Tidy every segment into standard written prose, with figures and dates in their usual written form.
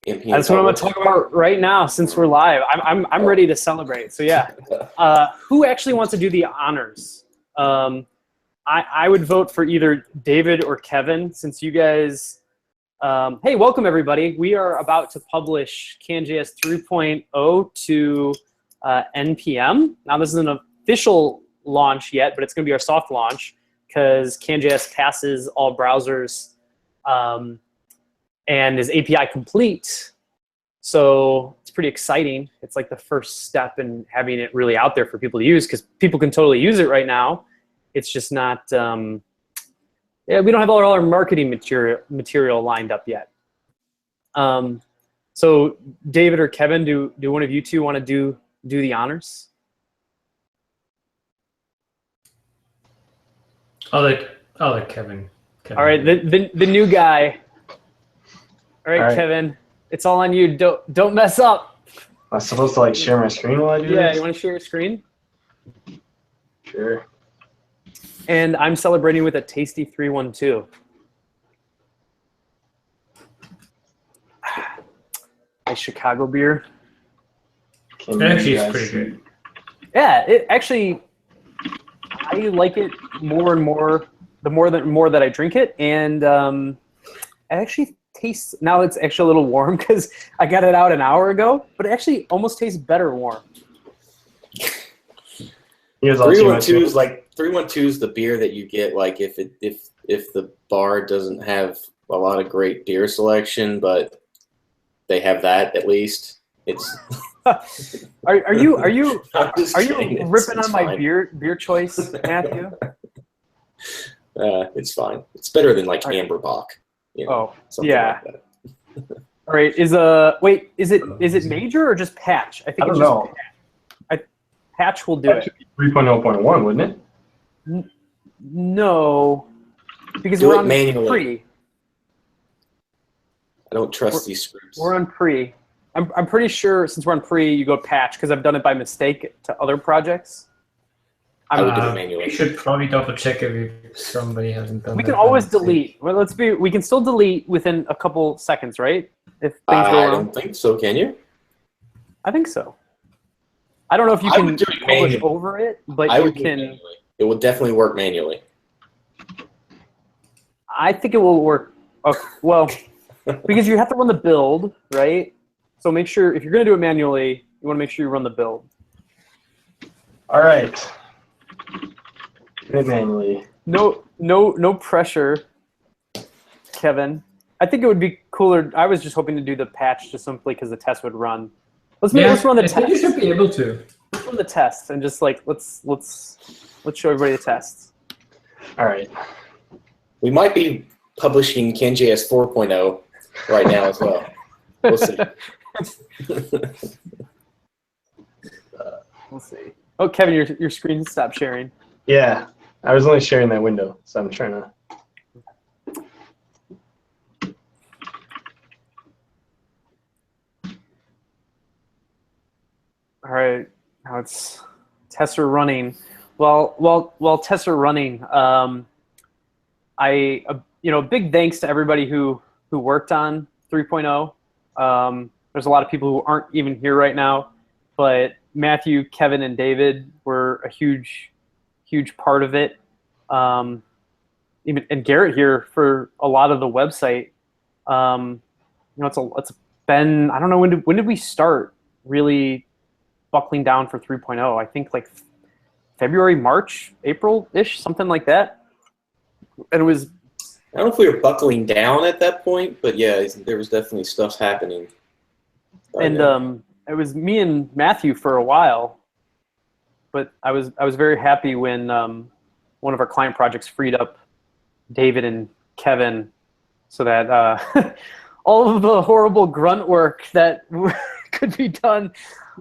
NPM That's what I'm going to talk about right now since we're live. I'm ready to celebrate. So yeah, who actually wants to do the honors? I would vote for either David or Kevin, since you guys. Hey, welcome everybody. We are about to publish CanJS 3.0 to NPM. Now this isn't an official launch yet, but it's going to be our soft launch because CanJS passes all browsers and is API complete. So it's pretty exciting. It's like the first step in having it really out there for people to use, because people can totally use it right now. It's just not, yeah, we don't have all our marketing material lined up yet. So David or Kevin, do one of you two want to do the honors? I'll let Kevin. All right, the new guy. All right, Kevin, it's all on you. Don't mess up. Am I supposed to like share my screen while I do this? Yeah, you want to share your screen? Sure. And I'm celebrating with a tasty 312. Nice Chicago beer. Actually, it's pretty good. Yeah, it actually, I like it more and more the more that I drink it, and it actually tastes, now it's actually a little warm because I got it out an hour ago, but it actually almost tastes better warm. 312 is like 312 is the beer that you get like if the bar doesn't have a lot of great beer selection, but they have that at least. It's are you ripping on my beer choice, Matthew? It's fine. It's better than like Amber Bock. You know, yeah. Like that. All right. Is it major or just patch? I think it's just patch. Patch will do it. 3.0.1, wouldn't it? No, because do we're it on manually. pre. I don't trust these scripts. We're on pre. I'm pretty sure since we're on pre, you go patch, because I've done it by mistake to other projects. I would do it manually. We should probably double check if somebody hasn't done. We can always delete. Well, we can still delete within a couple seconds, right? If things go wrong. I don't think so. Can you? I think so. I don't know if you can publish over it, but you can. It will definitely work manually. I think it will work. Well, because you have to run the build, right? So make sure, if you're going to do it manually, you want to make sure you run the build. All right. Do it manually. No pressure, Kevin. I think it would be cooler. I was just hoping to do the patch just simply because the test would run. Let's run the test. I think you should be able to. Let's run the test and just like let's show everybody the tests. All right. We might be publishing CanJS 4.0 right now as well. We'll see. We'll see. Oh, Kevin, your screen stopped sharing. Yeah, I was only sharing that window, so I'm trying to. All right, now tests are running. While tests are running, big thanks to everybody who worked on 3.0. There's a lot of people who aren't even here right now, but Matthew, Kevin, and David were a huge part of it. And Garrett here for a lot of the website. It's been, I don't know, when did we start really buckling down for 3.0? I think like February, March, April-ish, something like that. And it was, I don't know if we were buckling down at that point, but yeah, there was definitely stuff happening. And it was me and Matthew for a while, but I was very happy when one of our client projects freed up David and Kevin, so that all of the horrible grunt work that could be done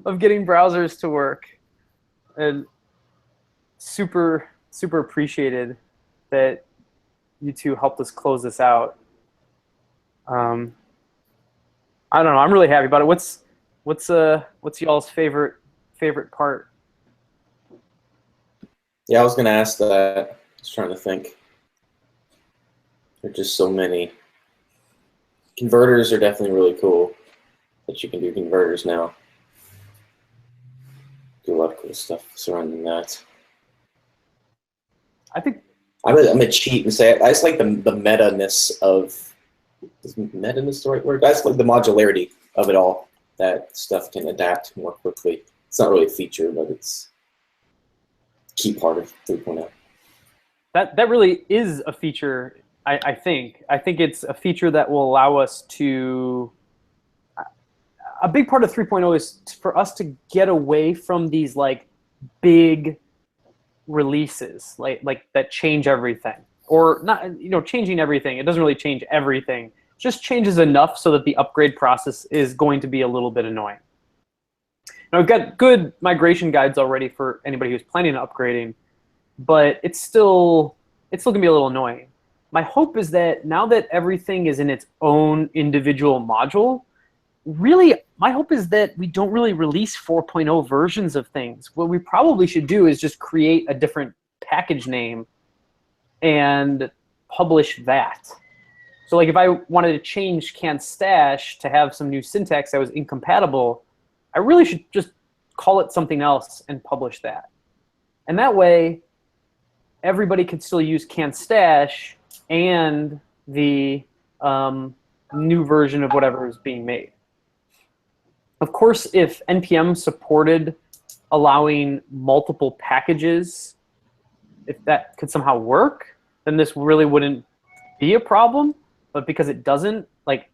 of getting browsers to work, and super appreciated that you two helped us close this out. I don't know. I'm really happy about it. What's y'all's favorite part? Yeah, I was gonna ask that. I was trying to think. There are just so many. Converters are definitely really cool. that you can do converters now. Do a lot of cool stuff surrounding that. I think I'm gonna cheat and say I just like the meta-ness of, is meta-ness the right word? I just like the modularity of it all. That stuff can adapt more quickly. It's not really a feature, but it's a key part of 3.0. that really is a feature. I think it's a feature that will allow us to. A big part of 3.0 is for us to get away from these like big releases, like that change everything, or not. Changing everything. It doesn't really change everything. It just changes enough so that the upgrade process is going to be a little bit annoying. Now we've got good migration guides already for anybody who's planning on upgrading, but it's still gonna be a little annoying. My hope is that now that everything is in its own individual module, really, my hope is that we don't really release 4.0 versions of things. What we probably should do is just create a different package name and publish that. So like if I wanted to change CanStash to have some new syntax that was incompatible, I really should just call it something else and publish that. And that way, everybody could still use CanStash and the new version of whatever is being made. Of course, if NPM supported allowing multiple packages, if that could somehow work, then this really wouldn't be a problem. But because it doesn't, like,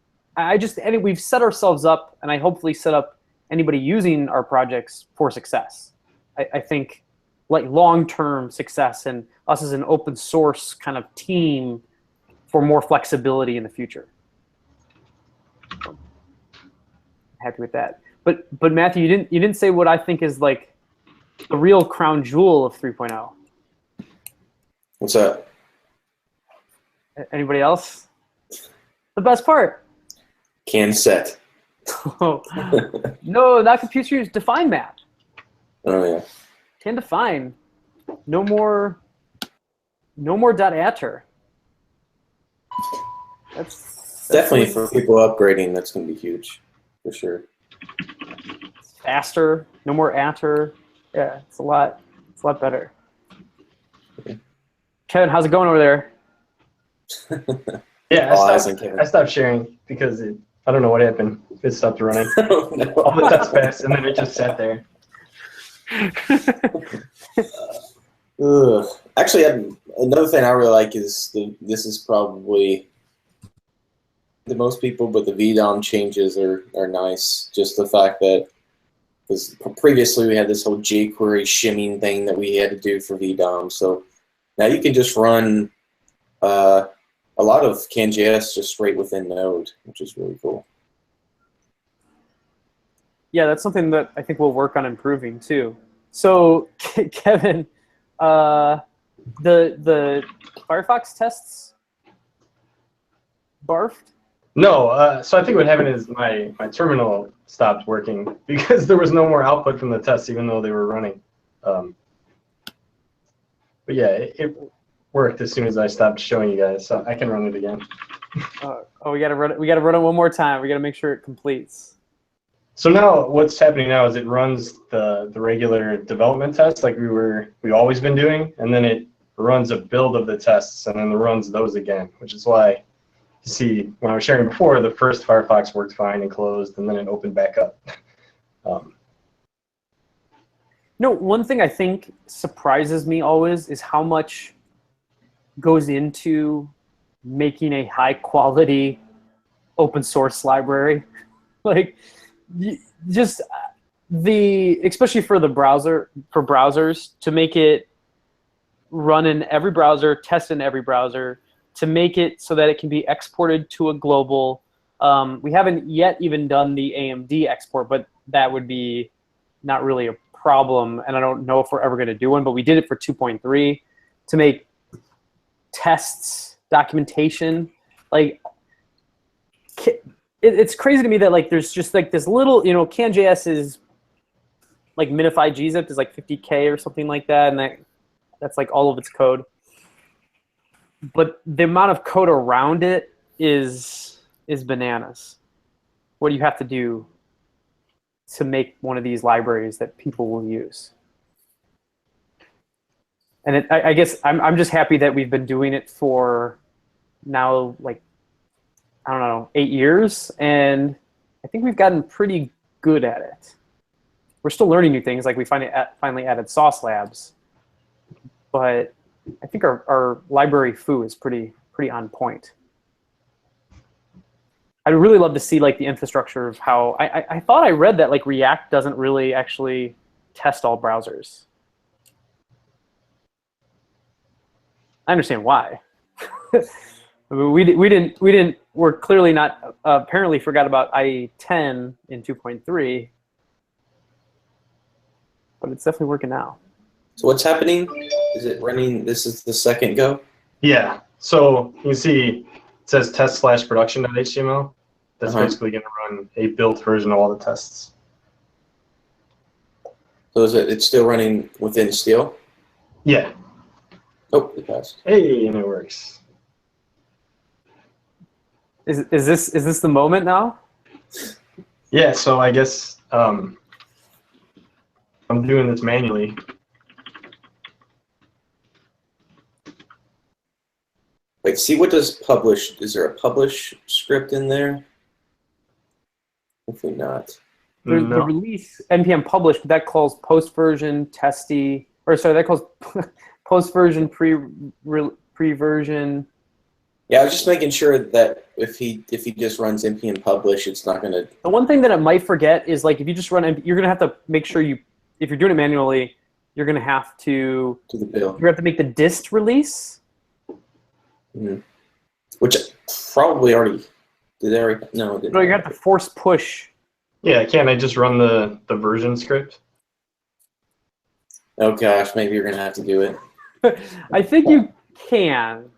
we've set ourselves up, and I hopefully set up anybody using our projects for success. I think like long-term success and us as an open source kind of team for more flexibility in the future. Happy with that. But Matthew, you didn't say what I think is like the real crown jewel of 3.0. What's that? Anybody else? The best part. Can set. No, not computer use. Define map. Oh yeah. Can define. No more .atter. That's Definitely for people upgrading. That's going to be huge, for sure. Faster. No more atter. Yeah, it's a lot better. Okay. Kevin, how's it going over there? Yeah, I stopped sharing because I don't know what happened. It stopped running. Oh, no. All the tests passed, and then it just sat there. Actually, another thing I really like is this is probably to most people, but the VDOM changes are nice. Just the fact that, because previously we had this whole jQuery shimming thing that we had to do for VDOM, so now you can just run a lot of CanJS just straight within Node, which is really cool. Yeah, that's something that I think we'll work on improving too. So, Kevin, the Firefox tests barfed? No, so I think what happened is my terminal stopped working because there was no more output from the tests, even though they were running. But yeah, it worked as soon as I stopped showing you guys, so I can run it again. We gotta run it. We gotta run it one more time. We gotta make sure it completes. So now what's happening now is it runs the regular development tests like we always been doing, and then it runs a build of the tests and then it runs those again, which is why you see when I was sharing before, the first Firefox worked fine and closed, and then it opened back up. No, one thing I think surprises me always is how much goes into making a high quality open source library. Like, just especially for the browser, for browsers, to make it run in every browser, test in every browser, to make it so that it can be exported to a global. We haven't yet even done the AMD export, but that would be not really a problem, and I don't know if we're ever going to do one, but we did it for 2.3 to make tests, documentation. Like, it's crazy to me that like there's just like this little, CanJS is like minified gzip is like 50K or something like that, and that's like all of its code. But the amount of code around it is bananas. What do you have to do to make one of these libraries that people will use. And I guess I'm just happy that we've been doing it for now, like, I don't know, 8 years, and I think we've gotten pretty good at it. We're still learning new things, like we finally added sauce labs, but I think our library foo is pretty on point. I'd really love to see like the infrastructure of how I thought I read that like React doesn't really actually test all browsers. I understand why. We're clearly not, apparently forgot about IE 10 in 2.3, but it's definitely working now. So what's happening? Is it running, this is the second go? Yeah, so you can see it says test/production.html. That's basically going to run a built version of all the tests. So is it's still running within Steel? Yeah. Oh, it passed. Hey, and it works. Is this the moment now? Yeah, so I guess I'm doing this manually. Wait, see what does publish, is there a publish script in there? Hopefully not. There's the release npm publish, but that calls post version testy, or sorry, that calls post version pre version. Yeah, I was just making sure that if he just runs npm publish, it's not going to. The one thing that it might forget is like if you just run, you're going to have to make sure if you're doing it manually, you're going to have to Do the build. You have to make the dist release. Mm-hmm. Which probably already did. Already no, it didn't. No, you have to force push. Yeah, can't I just run the version script? Oh gosh, maybe you're gonna have to do it. I think you can.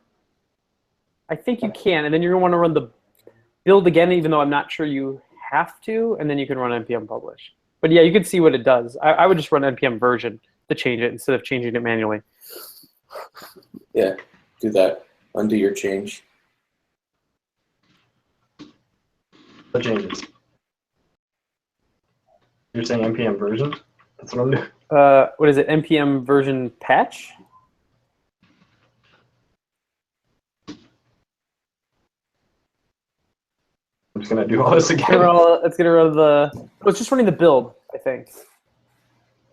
I think you can, and then you're gonna want to run the build again, even though I'm not sure you have to, and then you can run npm publish. But yeah, you can see what it does. I would just run npm version to change it instead of changing it manually. Yeah, do that. Undo your change. What changes? You're saying npm version? That's what I'm doing. What is it? npm version patch? I'm just gonna do all this again. It's gonna run the. Oh, it's just running the build, I think.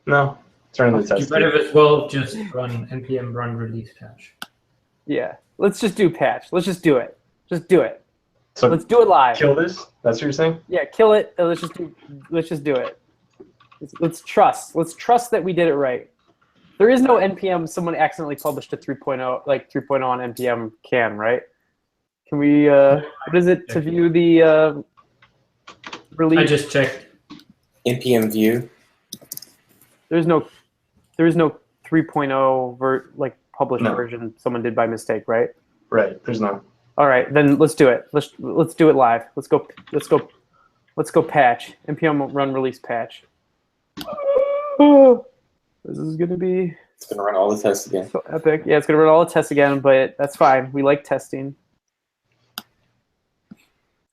No, it's running the test. You might as well just run npm run release patch. Yeah, let's just do patch. Let's just do it. Just do it. So let's do it live. Kill this? That's what you're saying? Yeah, kill it. And let's just do it. Let's trust. Let's trust that we did it right. There is no npm. Someone accidentally published a 3.0, like 3.0 on npm can, right? Can we? What is it to view the release? I just checked. npm view. There is no 3.0 like published version someone did by mistake, right? Right. There's no. All right, then let's do it. Let's do it live. Let's go patch. npm run release patch. Oh, this is gonna be. It's gonna run all the tests again. So epic. Yeah, it's gonna run all the tests again, but that's fine. We like testing.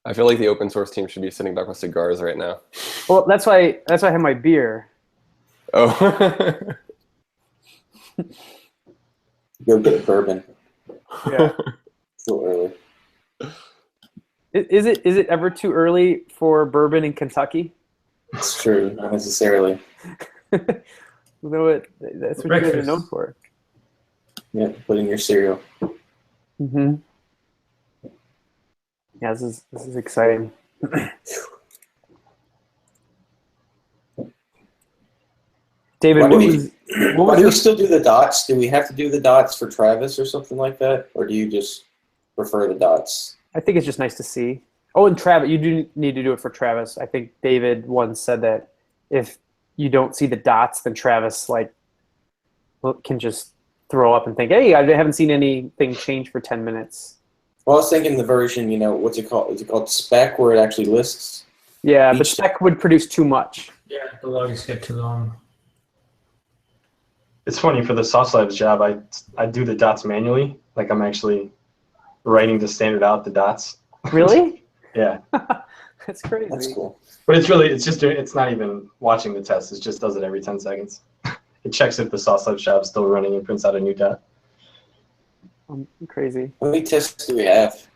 I feel like the open source team should be sitting back with cigars right now. Well, that's why I have my beer. Oh. Go get bourbon. Yeah. Still early. Is it ever too early for bourbon in Kentucky? It's true, not necessarily. You know what? That's what you guys are known for. Yeah, put in your cereal. Mm-hmm. Yeah, this is exciting. David, why do we still do the dots? Do we have to do the dots for Travis or something like that? Or do you just prefer the dots? I think it's just nice to see. Oh, and Travis, you do need to do it for Travis. I think David once said that if you don't see the dots, then Travis can just throw up and think, hey, I haven't seen anything change for 10 minutes. Well, I was thinking the version, what's it called? Is it called spec where it actually lists? Yeah, but spec would produce too much. Yeah, the logs get too long. It's funny, for the Sauce Labs job, I do the dots manually. Like I'm actually writing the standard out the dots. Really? Yeah. That's crazy. That's cool. But it's not even watching the test. It just does it every 10 seconds. It checks if the sauce left shop is still running and prints out a new dot. Crazy. How many tests do we have?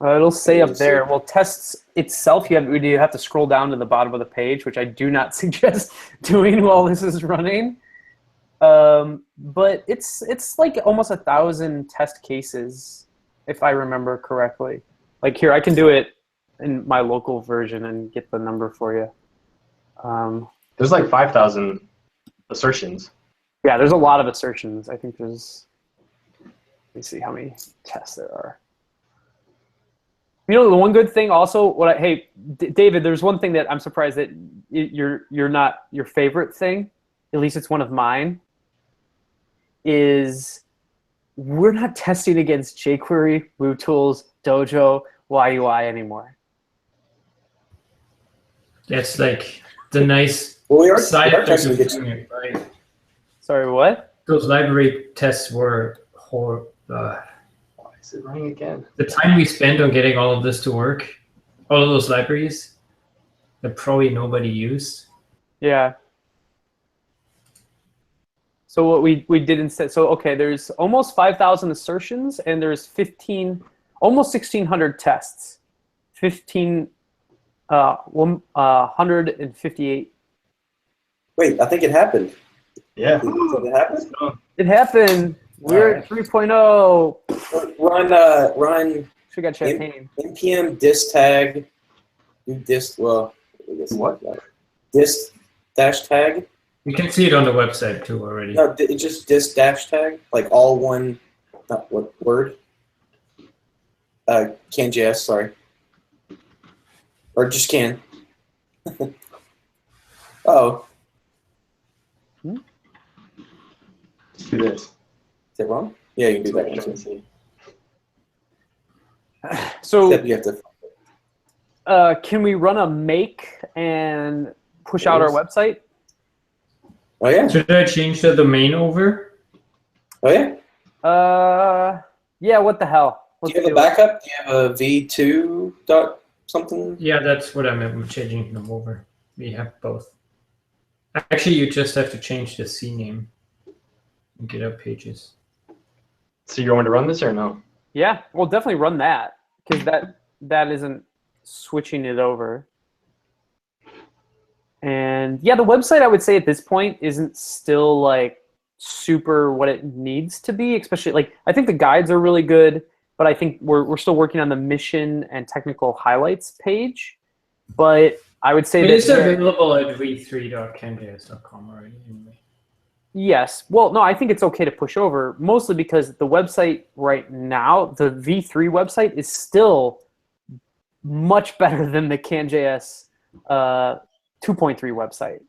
It'll say up there. Well, tests itself, you have to scroll down to the bottom of the page, which I do not suggest doing while this is running. But it's like almost 1,000 test cases, if I remember correctly. Like here, I can do it in my local version and get the number for you. There's like 5,000 assertions. Yeah, there's a lot of assertions. I think there's. Let me see how many tests there are. You know, the one good thing also, David, there's one thing that I'm surprised that you're not your favorite thing, at least it's one of mine, is we're not testing against jQuery, MooTools, Dojo, YUI anymore. That's like the nice Well, side effect of doing it, right? Sorry, what? Those library tests were horrible. Why is it running again? The time we spent on getting all of this to work, all of those libraries that probably nobody used. Yeah. So what we did instead, so okay, there's almost 5,000 assertions and there's almost 1,600 tests. 158. Wait, I think it happened. Yeah. Did it happen? It happened. We're at 3.0. Run. We got champagne. npm dist tag. Do dist. Well, I guess What? Dist dash tag. You can see it on the website too already. No, it's just dist dash tag, like all one. Not what word? CanJS, sorry. Or just can. Oh. Let's do this. Is it wrong? Yeah, you can do that one too. So Except you have to. can we run a make and push out our website? Oh yeah. Should I change the domain over? Oh yeah. Yeah, what the hell? Do you have a backup? Do you have a v2 dot something? Yeah, that's what I'm changing them over. We have both. Actually, you just have to change the CNAME and get up pages. So you're going to run this or no? Yeah, we'll definitely run that because that isn't switching it over. And yeah, the website I would say at this point isn't still like super what it needs to be, especially like I think the guides are really good, but I think we're still working on the mission and technical highlights page. But I would say it that is available at v3.canjs.com already anyway. Yes. Well, no, I think it's okay to push over, mostly because the website right now, the v3 website, is still much better than the CanJS 2.3 website.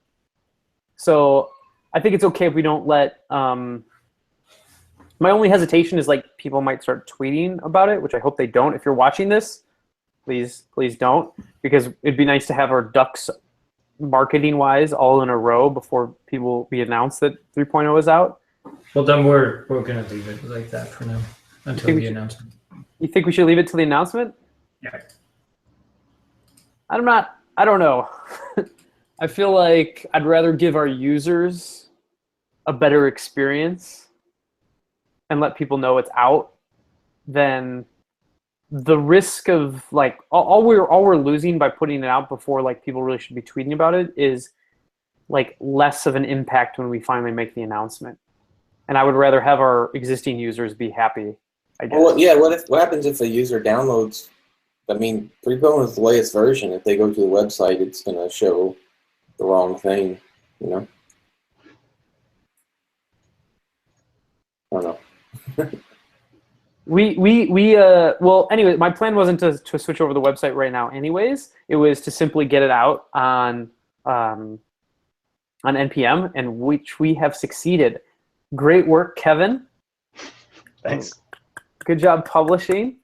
So I think it's okay if we don't let... my only hesitation is like people might start tweeting about it, which I hope they don't. If you're watching this, please don't, because it'd be nice to have our ducks marketing-wise all in a row before we announce that 3.0 is out. Well, then we're going to leave it like that for now until the announcement. You think we should leave it till the announcement? Yeah. I don't know. I feel like I'd rather give our users a better experience and let people know it's out than the risk of like all we're losing by putting it out before like people really should be tweeting about it is like less of an impact when we finally make the announcement. And I would rather have our existing users be happy, I guess. Well, yeah. What happens if a user downloads? I mean, 3.0 is the latest version. If they go to the website, it's going to show the wrong thing. You know. I don't know. Well, anyway, my plan wasn't to switch over the website right now anyways. It was to simply get it out on NPM, and which we have succeeded. Great work, Kevin. Thanks. Good job publishing.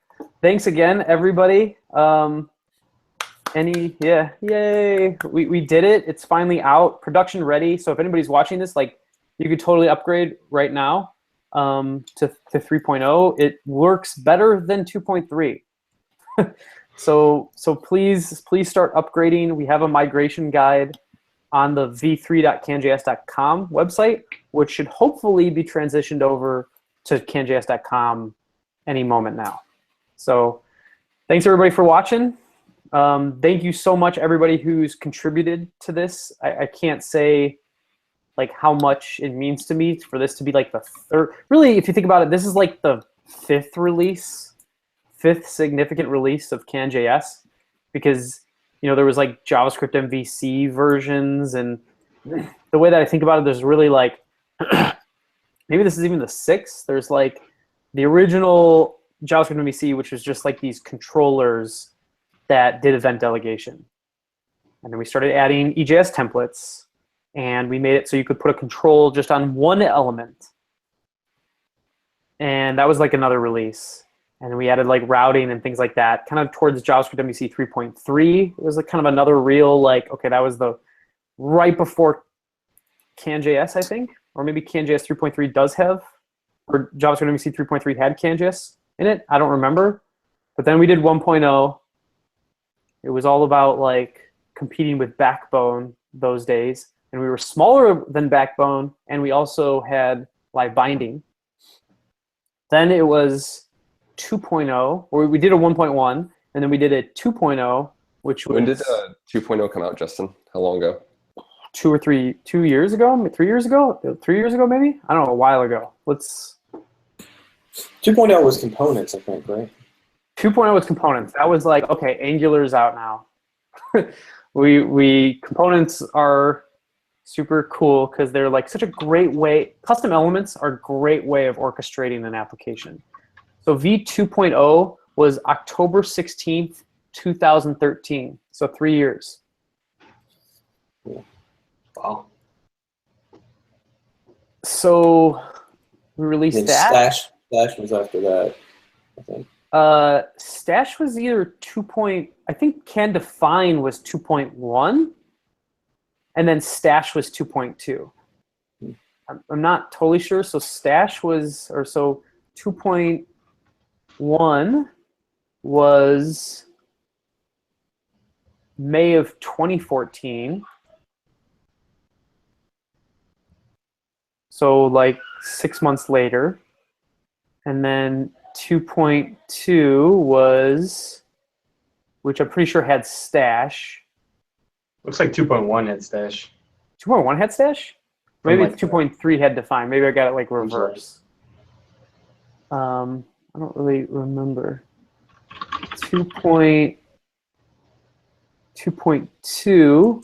Thanks again, everybody. Yay. We did it. It's finally out, production ready. So if anybody's watching this, like, you could totally upgrade right now. To 3.0, it works better than 2.3. So please start upgrading. We have a migration guide on the v3.canjs.com website, which should hopefully be transitioned over to canjs.com any moment now. So thanks everybody for watching. Thank you so much everybody who's contributed to this. I can't say like how much it means to me for this to be like the third. Really, if you think about it, this is like the fifth significant release of CanJS, because there was like JavaScript MVC versions, and the way that I think about it, there's really like maybe this is even the sixth. There's like the original JavaScript MVC, which was just like these controllers that did event delegation, and then we started adding EJS templates. And we made it so you could put a control just on one element. And that was like another release. And then we added like routing and things like that, kind of towards JavaScript MVC 3.3. It was like kind of another real like, okay, that was the right before CanJS, I think. Or maybe CanJS 3.3 does have, or JavaScript MVC 3.3 had CanJS in it. I don't remember. But then we did 1.0. It was all about like competing with Backbone those days. And we were smaller than Backbone, and we also had live binding. Then it was 2.0, or we did a 1.1, and then we did a 2.0, which was... When did 2.0 come out, Justin? How long ago? 2 years ago? 3 years ago? 3 years ago, maybe? I don't know, a while ago. 2.0 was components, I think, right? 2.0 was components. That was like, okay, Angular's out now. Components are super cool because they're like such a great way. Custom elements are a great way of orchestrating an application. So V 2.0 was October 16th, 2013. So 3 years. Wow. So we released that. Stash was after that, I think. Stash was either I think Can Define was 2.1. And then Stash was 2.2. I'm not totally sure. So Stash was, or so 2.1 was May of 2014. So like 6 months later. And then 2.2 was, which I'm pretty sure had Stash. Looks like 2.1 had Stash. 2.1 had Stash? Maybe Like 2.3 had Define. Maybe I got it like reverse. I don't really remember. 2.2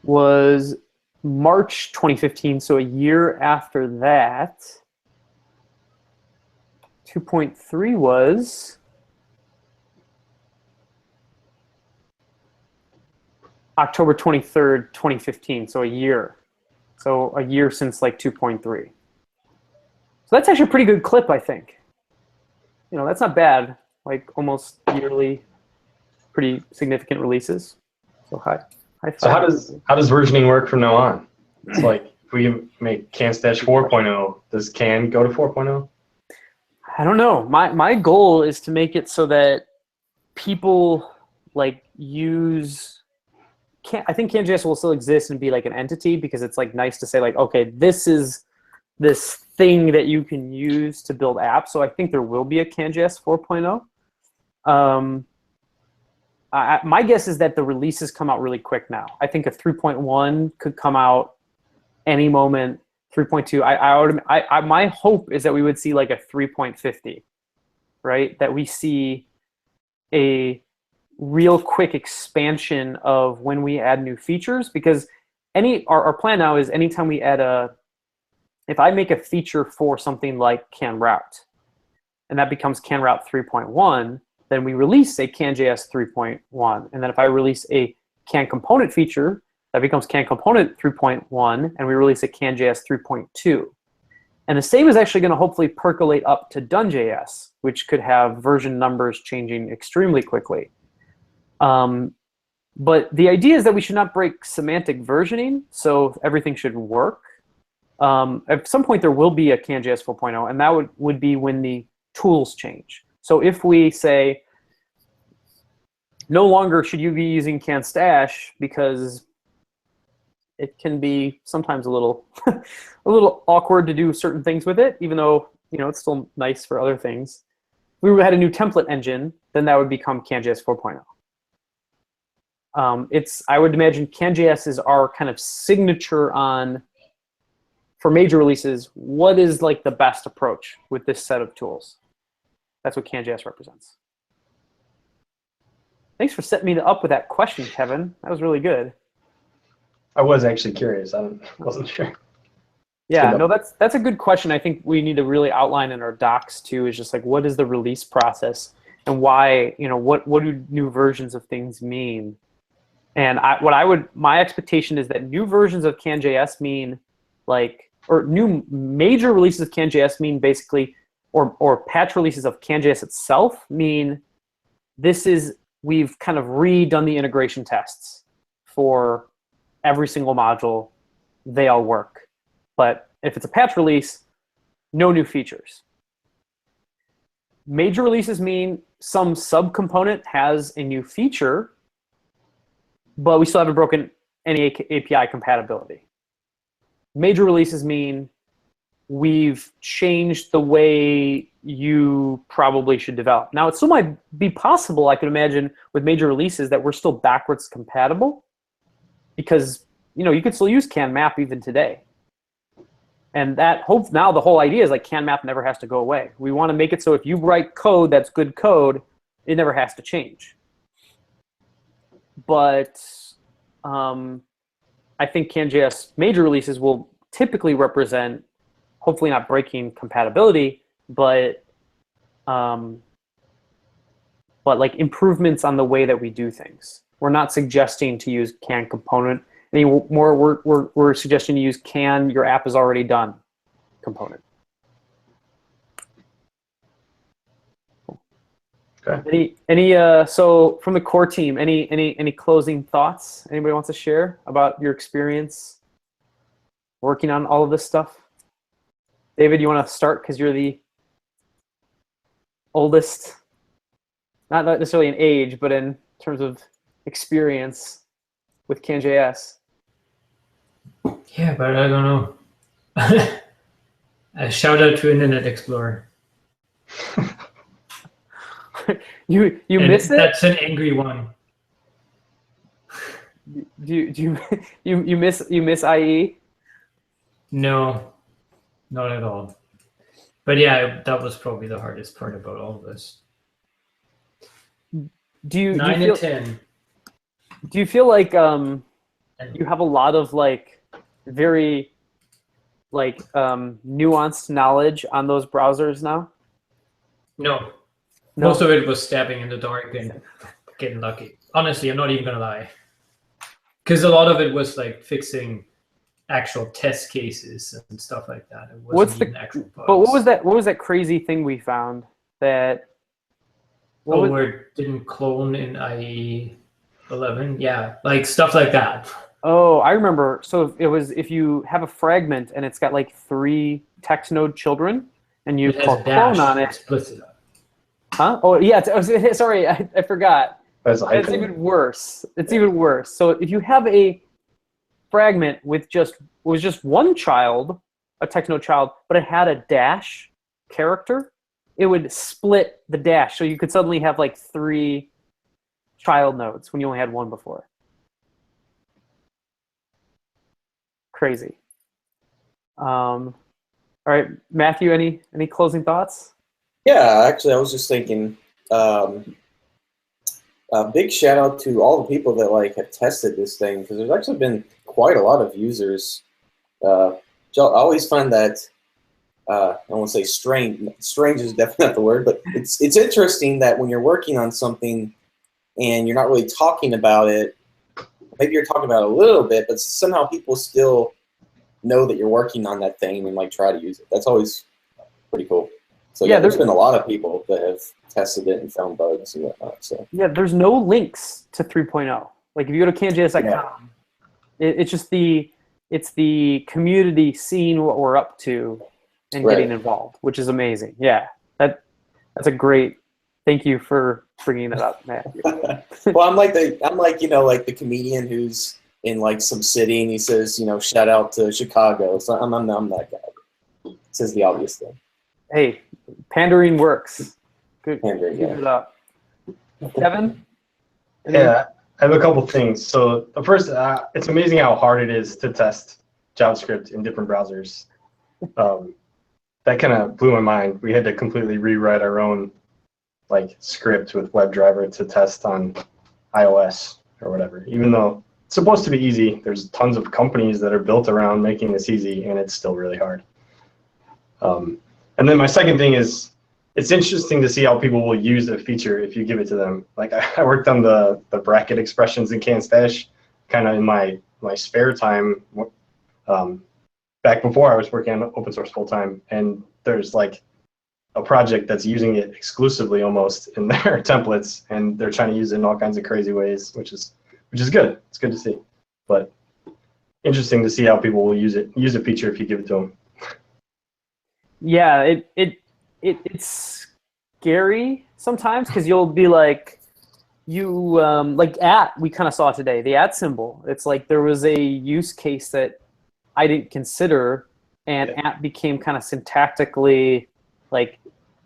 was March 2015, so a year after that. 2.3 was October 23rd, 2015, so a year. So a year since like 2.3. So that's actually a pretty good clip, I think. That's not bad. Like almost yearly, pretty significant releases. So high five. So how does versioning work from now on? It's like if we make CanStash 4.0, does Can go to 4.0? I don't know. My goal is to make it so that people like use. I think CanJS will still exist and be like an entity because it's like nice to say like, okay, this is this thing that you can use to build apps. So I think there will be a CanJS 4.0. My guess is that the releases come out really quick now. I think a 3.1 could come out any moment. 3.2. My hope is that we would see like a 3.50, right? That we see a real quick expansion of when we add new features, because our plan now is anytime we add if I make a feature for something like Can Route, and that becomes Can Route 3.1, then we release a CanJS 3.1. And then if I release a Can Component feature, that becomes Can Component 3.1, and we release a CanJS 3.2. And the same is actually going to hopefully percolate up to Done.js, which could have version numbers changing extremely quickly. But the idea is that we should not break semantic versioning, so everything should work. At some point, there will be a CanJS 4.0, and that would be when the tools change. So if we say, no longer should you be using CanStash because it can be sometimes a little a little awkward to do certain things with it, even though it's still nice for other things. If we had a new template engine, then that would become CanJS 4.0. I would imagine CanJS is our kind of signature on, for major releases, what is like the best approach with this set of tools. That's what CanJS represents. Thanks for setting me up with that question, Kevin. That was really good. I was actually curious. I wasn't sure. Yeah, no, that's a good question. I think we need to really outline in our docs too, is just like, what is the release process and why, what do new versions of things mean? And my expectation is that new versions of CanJS mean or new major releases of CanJS mean basically, or patch releases of CanJS itself mean we've kind of redone the integration tests for every single module. They all work. But if it's a patch release, no new features. Major releases mean some subcomponent has a new feature, but we still haven't broken any API compatibility. Major releases mean we've changed the way you probably should develop. Now, it still might be possible, I could imagine, with major releases that we're still backwards compatible, because you could still use CanMap even today. And now the whole idea is like CanMap never has to go away. We want to make it so if you write code that's good code, it never has to change. But I think CanJS major releases will typically represent, hopefully not breaking compatibility, but like improvements on the way that we do things. We're not suggesting to use can component anymore. We're suggesting to use can your app is already done component. Okay. So from the core team, any closing thoughts anybody wants to share about your experience working on all of this stuff? David, you want to start because you're the oldest, not necessarily in age, but in terms of experience with CanJS. Yeah, but I don't know. A shout out to Internet Explorer. You miss it? That's an angry one. Do you miss IE? No, not at all. But yeah, that was probably the hardest part about all of this. 9 and 10. Do you feel like you have a lot of very nuanced knowledge on those browsers now? No. Most of it was stabbing in the dark and getting lucky. Honestly, I'm not even gonna lie, because a lot of it was like fixing actual test cases and stuff like that. It wasn't even actual bugs. But what was that crazy thing we found that? Where it didn't clone in IE 11? Yeah, like stuff like that. Oh, I remember. So it was if you have a fragment and it's got 3 text node children and you call clone on it. Explicit. Huh? Oh yeah. Sorry, I forgot. It's even worse. It's even worse. So if you have a fragment with just one child, a text node child, but it had a dash character, it would split the dash. So you could suddenly have 3 child nodes when you only had 1 before. Crazy. All right, Matthew, any closing thoughts? Yeah, actually, I was just thinking, a big shout out to all the people that have tested this thing, because there's actually been quite a lot of users. I always find that I don't want to say strange. Strange is definitely not the word, but it's interesting that when you're working on something and you're not really talking about it, maybe you're talking about it a little bit, but somehow people still know that you're working on that thing and try to use it. That's always pretty cool. So yeah, there's been a lot of people that have tested it and found bugs and whatnot. So yeah, there's no links to 3.0. If you go to canjs.com, it's just the community seeing what we're up to and getting involved, which is amazing. Yeah, that's a great Thank you for bringing that up, Matthew. Well, I'm like like the comedian who's in like some city and he says, shout out to Chicago. So I'm that guy. Says the obvious thing. Hey, pandering works. Good. Pandering, Keep it up. Kevin? Yeah, I have a couple things. So the first, it's amazing how hard it is to test JavaScript in different browsers. That kind of blew my mind. We had to completely rewrite our own script with WebDriver to test on iOS or whatever. Even though it's supposed to be easy, there's tons of companies that are built around making this easy, and it's still really hard. And then my second thing is, it's interesting to see how people will use a feature if you give it to them. Like I worked on the bracket expressions in CanStash kind of in my spare time back before I was working on open source full time. And there's like a project that's using it exclusively almost in their templates, and they're trying to use it in all kinds of crazy ways, which is good. It's good to see. But interesting to see how people will use a feature if you give it to them. Yeah, it's scary sometimes because you'll be like, we kind of saw it today, the @ symbol. It's like there was a use case that I didn't consider, and @ became kind of syntactically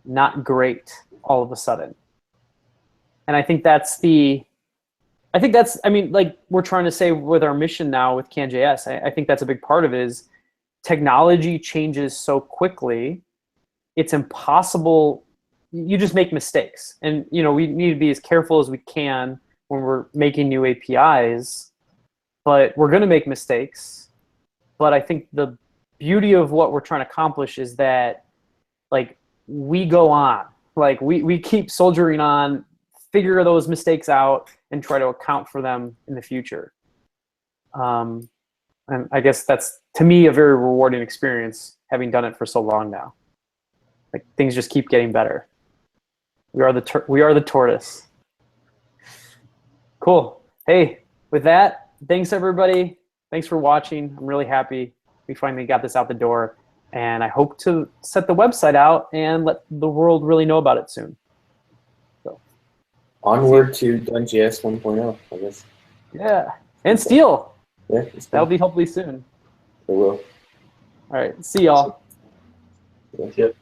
not great all of a sudden. And I think that's we're trying to say with our mission now with CanJS, I think that's a big part of it is technology changes so quickly. It's impossible. You just make mistakes. And, we need to be as careful as we can when we're making new APIs, but we're going to make mistakes. But I think the beauty of what we're trying to accomplish is that, we go on. We keep soldiering on, figure those mistakes out, and try to account for them in the future. And I guess that's, to me, a very rewarding experience, having done it for so long now. Things just keep getting better. We are the tortoise. Cool. Hey, with that, thanks everybody. Thanks for watching. I'm really happy we finally got this out the door, and I hope to set the website out and let the world really know about it soon. So, onward to CanJS 1.0, I guess. Yeah, and Steel. Yeah, that'll be hopefully soon. It will. All right. See y'all. Yep.